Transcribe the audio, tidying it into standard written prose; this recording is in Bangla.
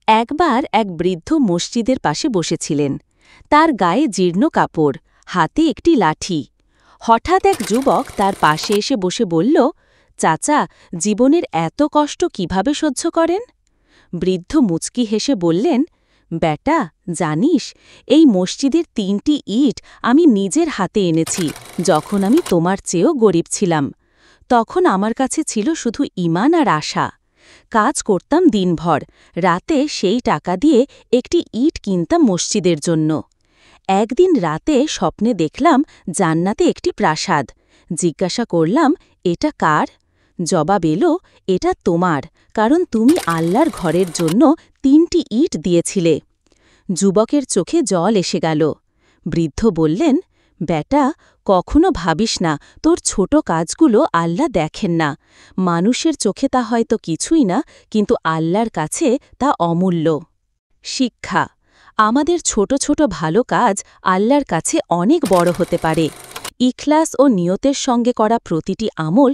একবার এক বৃদ্ধ মসজিদের পাশে বসেছিলেন। তার গায়ে জীর্ণ কাপড়, হাতে একটি লাঠি। হঠাৎ এক যুবক তার পাশে এসে বসে বলল, চাচা, জীবনের এত কষ্ট কিভাবে সহ্য করেন? বৃদ্ধ মুচকি হেসে বললেন, বেটা, জানিস, এই মসজিদের ৩টি ইট আমি নিজের হাতে এনেছি যখন আমি তোমার চেয়েও গরিব ছিলাম। তখন আমার কাছে ছিল শুধু ঈমান আর আশা। কাজ করতাম দিনভর, রাতে সেই টাকা দিয়ে একটি ইট কিনতাম মসজিদের জন্য। একদিন রাতে স্বপ্নে দেখলাম জান্নাতে একটি প্রাসাদ। জিজ্ঞাসা করলাম, এটা কার? জবাব এলো, এটা তোমার, কারণ তুমি আল্লাহর ঘরের জন্য ৩টি ইট দিয়েছিলে। যুবকের চোখে জল এসে গেল। বৃদ্ধ বললেন, বেটা, কখনো ভাবিস না তোর ছোট কাজগুলো আল্লাহ দেখেন না। মানুষের চোখে তা হয়তো কিছুই না, কিন্তু আল্লাহর কাছে তা অমূল্য। শিক্ষা: আমাদের ছোট ছোট ভালো কাজ আল্লাহর কাছে অনেক বড় হতে পারে। ইখলাস ও নিয়তের সঙ্গে করা প্রতিটি আমল